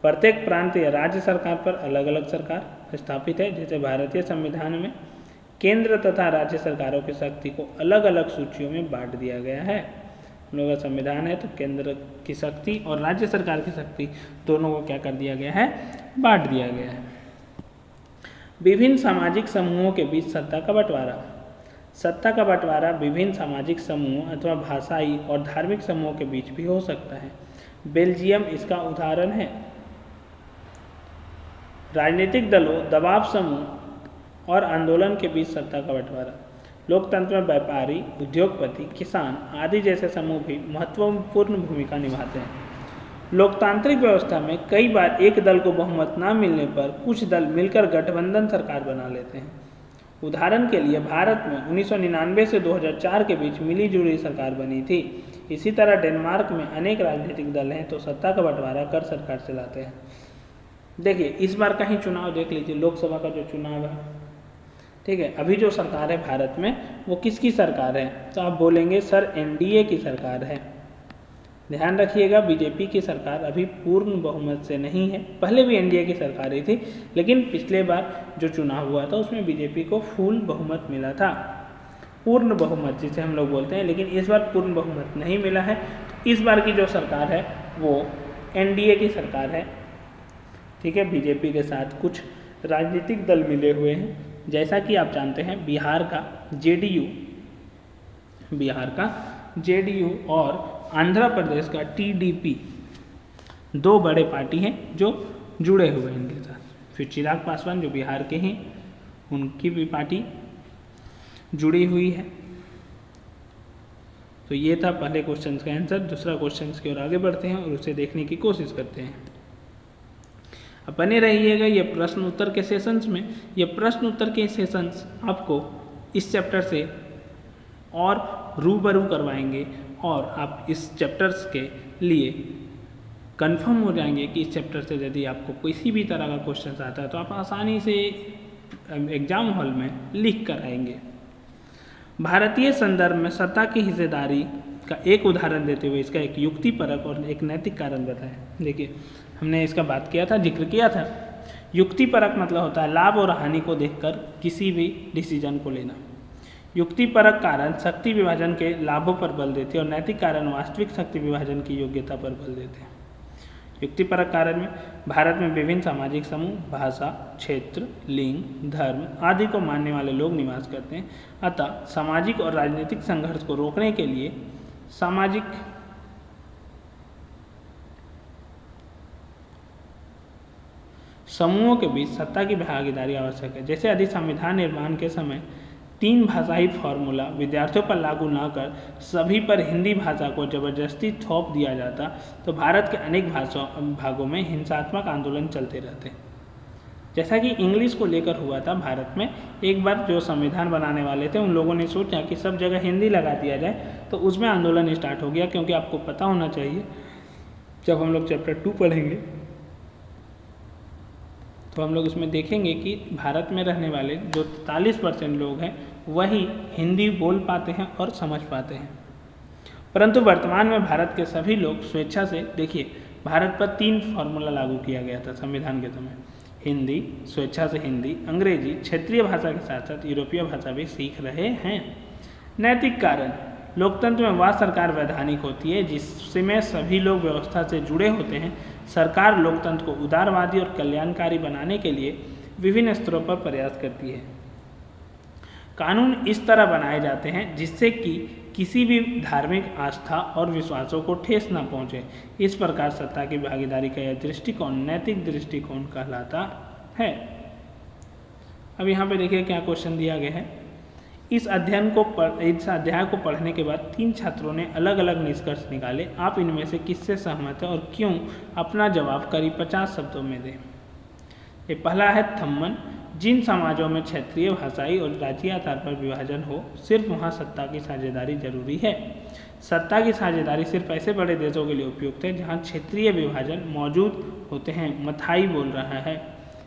प्रत्येक प्रांत या राज्य सरकार पर अलग अलग सरकार स्थापित है। जैसे भारतीय संविधान में केंद्र तथा राज्य सरकारों की शक्ति को अलग अलग सूचियों में बांट दिया गया है। हम लोग का संविधान है तो केंद्र की शक्ति और राज्य सरकार की शक्ति दोनों को क्या कर दिया गया है, बांट दिया गया है। विभिन्न सामाजिक समूहों के बीच सत्ता का बंटवारा। सत्ता का बंटवारा विभिन्न सामाजिक समूहों अथवा भाषाई और धार्मिक समूहों के बीच भी हो सकता है। बेल्जियम इसका उदाहरण है। राजनीतिक दलों, दबाव समूह और आंदोलन के बीच सत्ता का बंटवारा। लोकतंत्र में व्यापारी, उद्योगपति, किसान आदि जैसे समूह भी महत्वपूर्ण भूमिका निभाते हैं। लोकतांत्रिक व्यवस्था में कई बार एक दल को बहुमत न मिलने पर कुछ दल मिलकर गठबंधन सरकार बना लेते हैं। उदाहरण के लिए भारत में 1999 से 2004 के बीच मिली जुली सरकार बनी थी। इसी तरह डेनमार्क में अनेक राजनीतिक दल हैं तो सत्ता का बंटवारा कर सरकार चलाते हैं। देखिए, इस बार का ही चुनाव देख लीजिए, लोकसभा का जो चुनाव है, ठीक है, अभी जो सरकार है भारत में वो किसकी सरकार है, तो आप बोलेंगे सर एनडीए की सरकार है। ध्यान रखिएगा, बीजेपी की सरकार अभी पूर्ण बहुमत से नहीं है। पहले भी एनडीए की सरकार ही थी, लेकिन पिछले बार जो चुनाव हुआ था उसमें बीजेपी को फुल बहुमत मिला था, पूर्ण बहुमत जिसे हम लोग बोलते हैं। लेकिन इस बार पूर्ण बहुमत नहीं मिला है। इस बार की जो सरकार है वो एनडीए की सरकार है। ठीक है, बीजेपी के साथ कुछ राजनीतिक दल मिले हुए हैं। जैसा कि आप जानते हैं बिहार का जेडीयू और आंध्र प्रदेश का टीडीपी दो बड़े पार्टी हैं जो जुड़े हुए हैं इनके साथ। फिर चिराग पासवान जो बिहार के हैं उनकी भी पार्टी जुड़ी हुई है। तो ये था पहले क्वेश्चन का आंसर। दूसरा क्वेश्चन की ओर आगे बढ़ते हैं और उसे देखने की कोशिश करते हैं। अब बने रहिएगा ये प्रश्न उत्तर के सेशंस में। ये प्रश्न उत्तर के सेशंस आपको इस चैप्टर से और रूबरू करवाएंगे और आप इस चैप्टर्स के लिए कंफर्म हो जाएंगे कि इस चैप्टर से यदि आपको किसी भी तरह का क्वेश्चन आता है तो आप आसानी से एग्जाम हॉल में लिख कर आएंगे। भारतीय संदर्भ में सत्ता की हिस्सेदारी का एक उदाहरण देते हुए इसका एक युक्तिपरक और एक नैतिक कारण बताएं। देखिए, हमने इसका बात किया था, जिक्र किया था। युक्तिपरक मतलब होता है लाभ और हानि को देखकर किसी भी डिसीजन को लेना। युक्तिपरक कारण शक्ति विभाजन के लाभों पर बल देते हैं और नैतिक कारण वास्तविक शक्ति विभाजन की योग्यता पर बल देते हैं। युक्तिपरक कारण में भारत में विभिन्न सामाजिक समूह, भाषा, क्षेत्र, लिंग, धर्म आदि को मानने वाले लोग निवास करते हैं। अतः सामाजिक और राजनीतिक संघर्ष को रोकने के लिए सामाजिक समूहों के बीच सत्ता की भागीदारी आवश्यक है। जैसे यदि संविधान निर्माण के समय 3 भाषाई फॉर्मूला विद्यार्थियों पर लागू न कर सभी पर हिंदी भाषा को जबरदस्ती थोप दिया जाता तो भारत के अनेक भागों में हिंसात्मक आंदोलन चलते रहते। जैसा कि इंग्लिश को लेकर हुआ था भारत में, एक बार जो संविधान बनाने वाले थे उन लोगों ने सोचा कि सब जगह हिंदी लगा दिया जाए, तो उसमें आंदोलन स्टार्ट हो गया। क्योंकि आपको पता होना चाहिए, जब हम लोग चैप्टर 2 पढ़ेंगे तो हम लोग इसमें देखेंगे कि भारत में रहने वाले जो 43% लोग हैं वही हिंदी बोल पाते हैं और समझ पाते हैं। परंतु वर्तमान में भारत के सभी लोग स्वेच्छा से, देखिए, भारत पर 3 फार्मूला लागू किया गया था संविधान के समय। हिंदी, स्वेच्छा से हिंदी, अंग्रेजी, क्षेत्रीय भाषा के साथ साथ यूरोपीय भाषा भी सीख रहे हैं। नैतिक कारण, लोकतंत्र में वह सरकार वैधानिक होती है जिसमें सभी लोग व्यवस्था से जुड़े होते हैं। सरकार लोकतंत्र को उदारवादी और कल्याणकारी बनाने के लिए विभिन्न स्तरों पर प्रयास करती है। कानून इस तरह बनाए जाते हैं जिससे कि किसी भी धार्मिक आस्था और विश्वासों को ठेस न पहुँचे। इस प्रकार सत्ता की भागीदारी का यह दृष्टिकोण नैतिक दृष्टिकोण कहलाता है। अब यहाँ पे देखिए क्या क्वेश्चन दिया गया है। इस अध्याय को पढ़ने के बाद 3 छात्रों ने अलग अलग निष्कर्ष निकाले। आप इनमें से किससे सहमत हैं और क्यों? अपना जवाब करीब 50 शब्दों में दें। ये पहला है थम्मन, जिन समाजों में क्षेत्रीय, भाषाई और राज्य आधार पर विभाजन हो, सिर्फ वहाँ सत्ता की साझेदारी जरूरी है। सत्ता की साझेदारी सिर्फ ऐसे बड़े देशों के लिए उपयुक्त है जहाँ क्षेत्रीय विभाजन मौजूद होते हैं। मथाई बोल रहा है,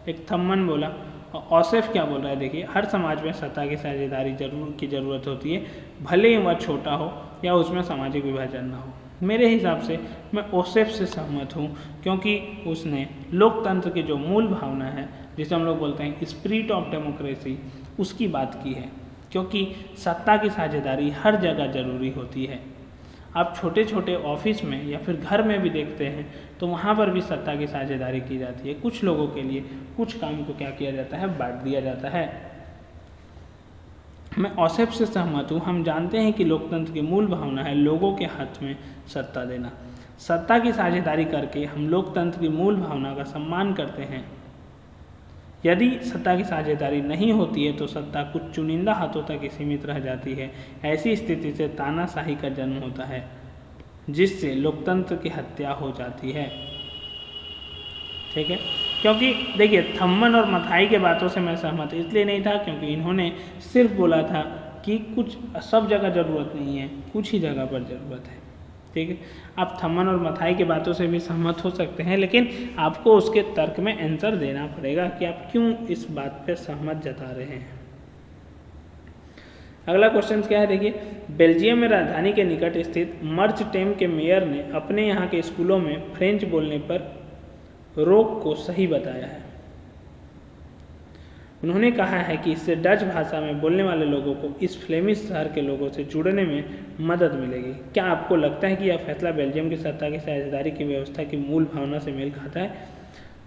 एक थम्मन बोला। और औसेफ क्या बोल रहा है, देखिए, हर समाज में सत्ता की साझेदारी की ज़रूरत होती है, भले ही वह छोटा हो या उसमें सामाजिक विभाजन ना हो। मेरे हिसाब से मैं औसेफ से सहमत हूँ, क्योंकि उसने लोकतंत्र की जो मूल भावना है, जिसे हम लोग बोलते हैं स्पिरिट ऑफ डेमोक्रेसी, उसकी बात की है। क्योंकि सत्ता की साझेदारी हर जगह जरूरी होती है। आप छोटे छोटे ऑफिस में या फिर घर में भी देखते हैं तो वहाँ पर भी सत्ता की साझेदारी की जाती है। कुछ लोगों के लिए कुछ काम को क्या किया जाता है, बांट दिया जाता है। मैं औसेफ से सहमत हूँ। हम जानते हैं कि लोकतंत्र की मूल भावना है लोगों के हाथ में सत्ता देना। सत्ता की साझेदारी करके हम लोकतंत्र की मूल भावना का सम्मान करते हैं। यदि सत्ता की साझेदारी नहीं होती है तो सत्ता कुछ चुनिंदा हाथों तक ही सीमित रह जाती है। ऐसी स्थिति से तानाशाही का जन्म होता है, जिससे लोकतंत्र की हत्या हो जाती है। ठीक है, क्योंकि देखिए, थम्मन और मथाई के बातों से मैं सहमत इसलिए नहीं था क्योंकि इन्होंने सिर्फ बोला था कि कुछ सब जगह ज़रूरत नहीं है, कुछ ही जगह पर ज़रूरत है। ठीक है, आप थम्मन और मथाई की बातों से भी सहमत हो सकते हैं, लेकिन आपको उसके तर्क में आंसर देना पड़ेगा कि आप क्यों इस बात पे सहमत जता रहे हैं। अगला क्वेश्चन क्या है, देखिए, बेल्जियम में राजधानी के निकट स्थित मर्चटेम के मेयर ने अपने यहाँ के स्कूलों में फ्रेंच बोलने पर रोक को सही बताया है। उन्होंने कहा है कि इससे डच भाषा में बोलने वाले लोगों को इस फ्लेमिश शहर के लोगों से जुड़ने में मदद मिलेगी। क्या आपको लगता है कि यह फैसला बेल्जियम की सत्ता की साझेदारी की व्यवस्था की मूल भावना से मेल खाता है?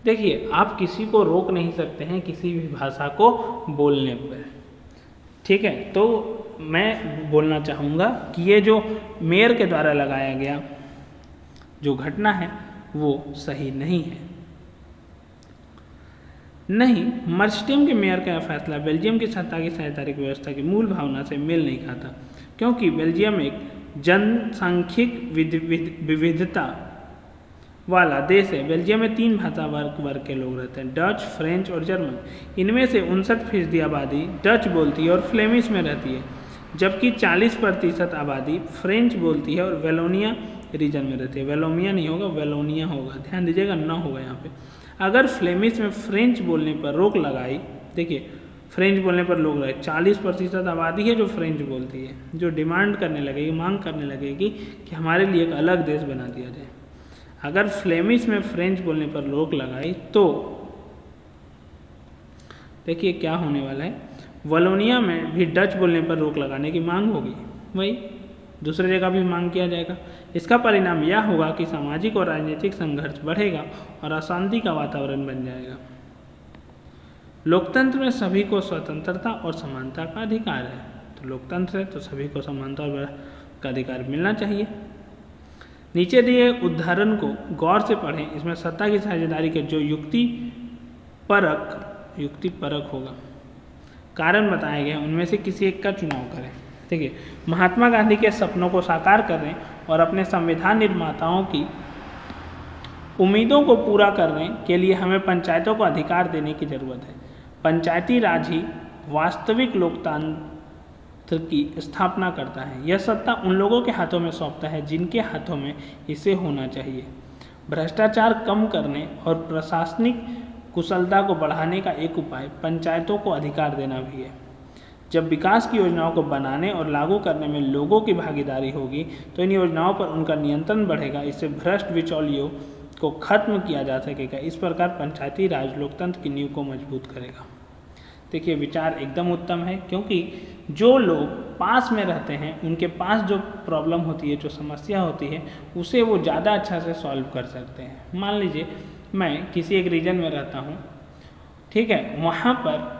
देखिए, आप किसी को रोक नहीं सकते हैं किसी भी भाषा को बोलने पर। ठीक है, तो मैं बोलना चाहूँगा कि ये जो मेयर के द्वारा लगाया गया जो घटना है वो सही नहीं है। नहीं, मर्चटेम के मेयर का फैसला बेल्जियम की सत्ता की साझेदारी की व्यवस्था की मूल भावना से मेल नहीं खाता, क्योंकि बेल्जियम एक जनसांख्यिक विविधता वाला देश है। बेल्जियम में 3 भाषा वर्ग के लोग रहते हैं, डच, फ्रेंच और जर्मन। इनमें से 59% आबादी डच बोलती है और फ्लेमिश में रहती है, जबकि 40% आबादी फ्रेंच बोलती है और वेलोनिया रीजन में रहती है। वेलोमिया नहीं होगा, वेलोनिया होगा, ध्यान दीजिएगा, ना होगा यहाँ पे। अगर फ्लेमिश में फ्रेंच बोलने पर रोक लगाई, देखिए, फ्रेंच बोलने पर लोग रहे, 40% आबादी है जो फ्रेंच बोलती है, जो डिमांड करने लगेगी, मांग करने लगेगी कि हमारे लिए एक अलग देश बना दिया जाए। अगर फ्लेमिश में फ्रेंच बोलने पर रोक लगाई तो देखिए क्या होने वाला है, वलोनिया में भी डच बोलने पर रोक लगाने की मांग होगी, वही दूसरी जगह भी मांग किया जाएगा। इसका परिणाम यह होगा कि सामाजिक और राजनीतिक संघर्ष बढ़ेगा और अशांति का वातावरण बन जाएगा। लोकतंत्र में सभी को स्वतंत्रता और समानता का अधिकार है, तो लोकतंत्र है तो सभी को समानता का अधिकार मिलना चाहिए। नीचे दिए उदाहरण को गौर से पढ़ें। इसमें सत्ता की साझेदारी के जो युक्ति परक होगा कारण बताए गए हैं, उनमें से किसी एक का चुनाव करें। ठीक है, महात्मा गांधी के सपनों को साकार करने और अपने संविधान निर्माताओं की उम्मीदों को पूरा करने के लिए हमें पंचायतों को अधिकार देने की जरूरत है। पंचायती राज ही वास्तविक लोकतंत्र की स्थापना करता है। यह सत्ता उन लोगों के हाथों में सौंपता है जिनके हाथों में इसे होना चाहिए। भ्रष्टाचार कम करने और प्रशासनिक कुशलता को बढ़ाने का एक उपाय पंचायतों को अधिकार देना भी है। जब विकास की योजनाओं को बनाने और लागू करने में लोगों की भागीदारी होगी तो इन योजनाओं पर उनका नियंत्रण बढ़ेगा। इससे भ्रष्ट बिचौलियों को खत्म किया जा सकेगा। इस प्रकार पंचायती राज लोकतंत्र की नींव को मजबूत करेगा। देखिए, विचार एकदम उत्तम है, क्योंकि जो लोग पास में रहते हैं उनके पास जो प्रॉब्लम होती है, जो समस्या होती है, उसे वो ज़्यादा अच्छा से सॉल्व कर सकते हैं। मान लीजिए मैं किसी एक रीजन में रहता हूँ, ठीक है, वहाँ पर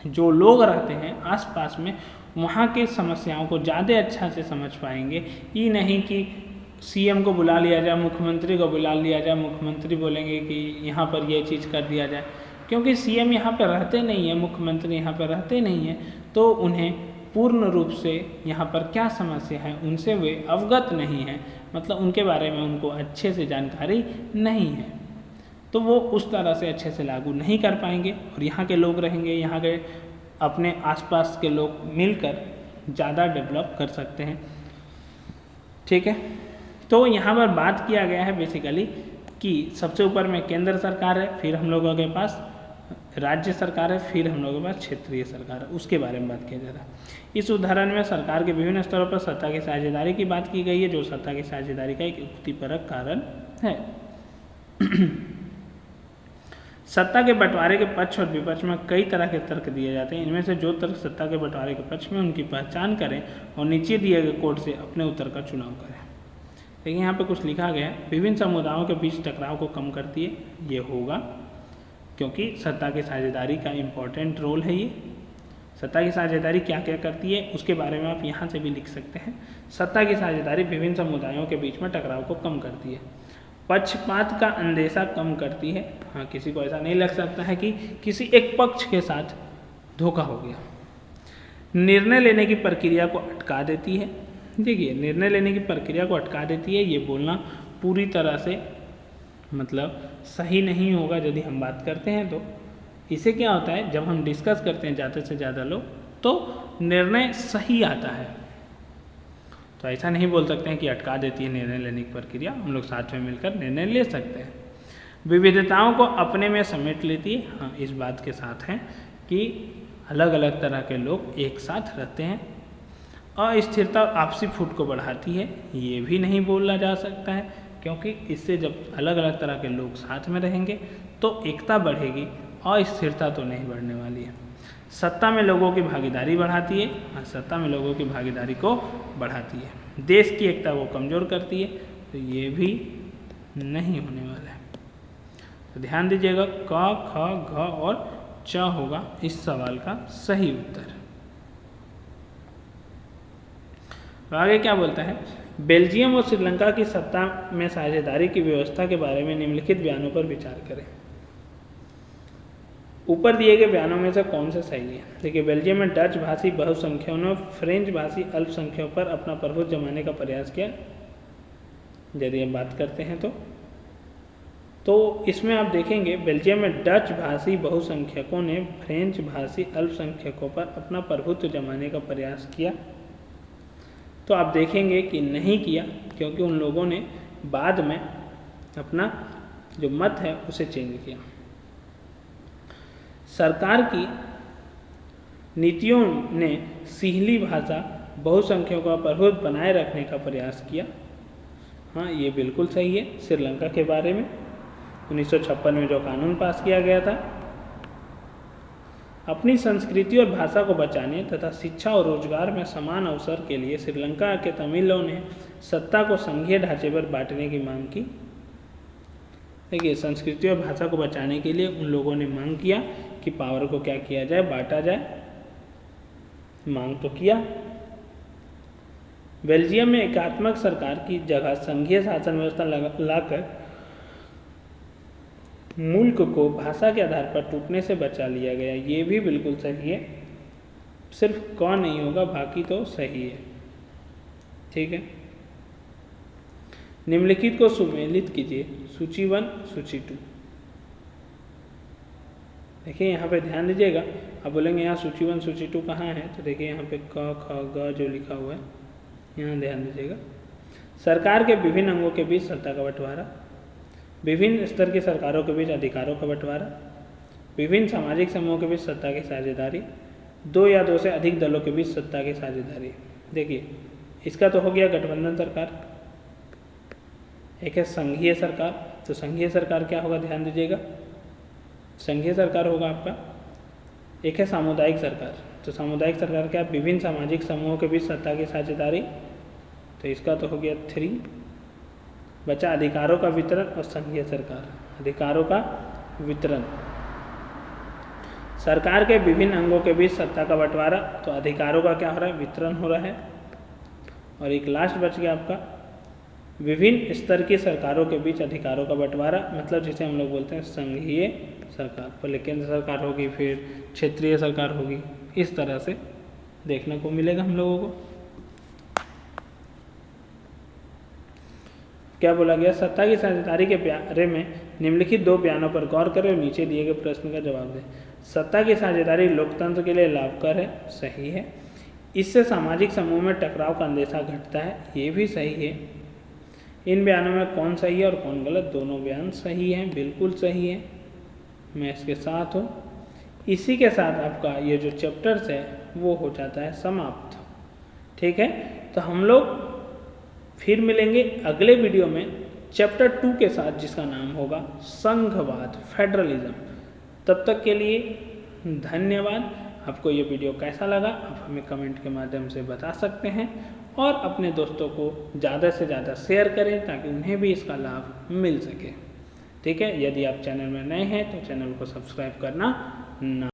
जो लोग रहते हैं आसपास में वहाँ के समस्याओं को ज़्यादा अच्छा से समझ पाएंगे। ये नहीं कि सीएम को बुला लिया जाए, मुख्यमंत्री को बुला लिया जाए, मुख्यमंत्री बोलेंगे कि यहाँ पर ये चीज़ कर दिया जाए, क्योंकि सीएम यहाँ पर रहते नहीं हैं, मुख्यमंत्री यहाँ पर रहते नहीं हैं, तो उन्हें पूर्ण रूप से यहाँ पर क्या समस्या है उनसे वे अवगत नहीं हैं, मतलब उनके बारे में उनको अच्छे से जानकारी नहीं है, तो वो उस तरह से अच्छे से लागू नहीं कर पाएंगे। और यहाँ के लोग रहेंगे, यहाँ के अपने आसपास के लोग मिलकर ज़्यादा डेवलप कर सकते हैं। ठीक है, तो यहाँ पर बात किया गया है बेसिकली कि सबसे ऊपर में केंद्र सरकार है, फिर हम लोगों के पास राज्य सरकार है, फिर हम लोगों के पास क्षेत्रीय सरकार है, उसके बारे में बात किया जा रहा है। इस उदाहरण में सरकार के विभिन्न स्तरों पर सत्ता की साझेदारी की बात की गई है, जो सत्ता की साझेदारी का एक युक्तिपरक कारण है। सत्ता के बंटवारे के पक्ष और विपक्ष में कई तरह के तर्क दिए जाते हैं। इनमें से जो तर्क सत्ता के बंटवारे के पक्ष में उनकी पहचान करें और नीचे दिए गए कोड से अपने उत्तर का चुनाव करें। देखिए यहाँ पे कुछ लिखा गया है, विभिन्न समुदायों के बीच टकराव को कम करती है, ये होगा क्योंकि सत्ता की साझेदारी का इम्पोर्टेंट रोल है। ये सत्ता की साझेदारी क्या क्या करती है उसके बारे में आप यहाँ से भी लिख सकते हैं। सत्ता की साझेदारी विभिन्न समुदायों के बीच में टकराव को कम करती है, पक्षपात का अंदेशा कम करती है। हाँ, किसी को ऐसा नहीं लग सकता है कि किसी एक पक्ष के साथ धोखा हो गया। निर्णय लेने की प्रक्रिया को अटका देती है। देखिए, निर्णय लेने की प्रक्रिया को अटका देती है, ये बोलना पूरी तरह से मतलब सही नहीं होगा यदि हम बात करते हैं तो। इससे क्या होता है, जब हम डिस्कस करते हैं ज़्यादा से ज़्यादा लोग तो निर्णय सही आता है, तो ऐसा नहीं बोल सकते हैं कि अटका देती है निर्णय लेने की प्रक्रिया। हम लोग साथ में मिलकर निर्णय ले सकते हैं। विविधताओं को अपने में समेट लेती है। हाँ, इस बात के साथ हैं कि अलग अलग तरह के लोग एक साथ रहते हैं। अस्थिरता आपसी फूट को बढ़ाती है, ये भी नहीं बोला जा सकता है, क्योंकि इससे जब अलग अलग तरह के लोग साथ में रहेंगे तो एकता बढ़ेगी, अस्थिरता तो नहीं बढ़ने वाली है। सत्ता में लोगों की भागीदारी बढ़ाती है। हाँ, सत्ता में लोगों की भागीदारी को बढ़ाती है। देश की एकता को कमज़ोर करती है, तो ये भी नहीं होने वाला है। तो ध्यान दीजिएगा, क, ख, घ और च होगा इस सवाल का सही उत्तर। तो आगे क्या बोलता है, बेल्जियम और श्रीलंका की सत्ता में साझेदारी की व्यवस्था के बारे में निम्नलिखित बयानों पर विचार करें। ऊपर दिए गए बयानों में से कौन सा सही है। देखिए, बेल्जियम में डच भाषी बहुसंख्यकों ने फ्रेंच भाषी अल्पसंख्यकों पर अपना प्रभुत्व जमाने का प्रयास किया। यदि हम बात करते हैं तो इसमें आप देखेंगे बेल्जियम में डच भाषी बहुसंख्यकों ने फ्रेंच भाषी अल्पसंख्यकों पर अपना प्रभुत्व जमाने का प्रयास किया, तो आप देखेंगे कि नहीं किया, क्योंकि उन लोगों ने बाद में अपना जो मत है उसे चेंज किया। सरकार की नीतियों ने सिहली भाषा बहुसंख्यकों का प्रभुत्व बनाए रखने का प्रयास किया। हाँ, ये बिल्कुल सही है। श्रीलंका के बारे में 1956 में जो कानून पास किया गया था, अपनी संस्कृति और भाषा को बचाने तथा शिक्षा और रोजगार में समान अवसर के लिए श्रीलंका के तमिलों ने सत्ता को संघीय ढांचे पर बांटने की मांग की। देखिए, संस्कृति और भाषा को बचाने के लिए उन लोगों ने मांग किया कि पावर को क्या किया जाए, बांटा जाए। मांग तो किया। बेल्जियम में एकात्मक सरकार की जगह संघीय शासन व्यवस्था लाकर मुल्क को भाषा के आधार पर टूटने से बचा लिया गया। ये भी बिल्कुल सही है, सिर्फ क नहीं होगा, बाकी तो सही है। ठीक है, निम्नलिखित को सुमेलित कीजिए, सूची 1, सूची 2। देखिए, यहाँ पे ध्यान दीजिएगा। आप बोलेंगे यहाँ सूची 1 सूची 2 कहाँ है, तो देखिए यहाँ पे क, ख, ग जो लिखा हुआ है, यहाँ ध्यान दीजिएगा। सरकार के विभिन्न अंगों के बीच सत्ता का बंटवारा, विभिन्न स्तर की सरकारों के बीच अधिकारों का बंटवारा, विभिन्न सामाजिक समूहों के बीच सत्ता की साझेदारी, 2 या 2 से अधिक दलों के बीच सत्ता की साझेदारी। देखिए, इसका तो हो गया गठबंधन सरकार। एक है संघीय सरकार, तो संघीय सरकार क्या होगा, ध्यान दीजिएगा, संघीय सरकार होगा आपका। एक है सामुदायिक सरकार, तो सामुदायिक सरकार क्या, विभिन्न सामाजिक समूहों के बीच सत्ता की साझेदारी, तो इसका तो हो गया 3। बचा अधिकारों का वितरण और संघीय सरकार, अधिकारों का वितरण। सरकार के विभिन्न अंगों के बीच सत्ता का बंटवारा, तो अधिकारों का क्या हो रहा है, वितरण हो रहा है। और एक लास्ट बच गया आपका, विभिन्न स्तर की सरकारों के बीच अधिकारों का बंटवारा, मतलब जिसे हम लोग बोलते हैं संघीय सरकार। पहले केंद्र सरकार होगी, फिर क्षेत्रीय सरकार होगी, इस तरह से देखने को मिलेगा हम लोगों को। क्या बोला गया, सत्ता की साझेदारी के बारे में निम्नलिखित 2 बयानों पर गौर करें और नीचे दिए गए प्रश्न का जवाब दें। सत्ता की साझेदारी लोकतंत्र के लिए लाभकर है, सही है। इससे सामाजिक समूह में टकराव का अंदेशा घटता है, ये भी सही है। इन बयानों में कौन सही है और कौन गलत, दोनों बयान सही हैं, बिल्कुल सही है, मैं इसके साथ हूँ। इसी के साथ आपका ये जो चैप्टर्स है वो हो जाता है समाप्त। ठीक है, तो हम लोग फिर मिलेंगे अगले वीडियो में चैप्टर 2 के साथ, जिसका नाम होगा संघवाद, फेडरलिज्म। तब तक के लिए धन्यवाद। आपको ये वीडियो कैसा लगा आप हमें कमेंट के माध्यम से बता सकते हैं, और अपने दोस्तों को ज़्यादा से ज़्यादा शेयर करें ताकि उन्हें भी इसका लाभ मिल सके। ठीक है, यदि आप चैनल में नए हैं तो चैनल को सब्सक्राइब करना ना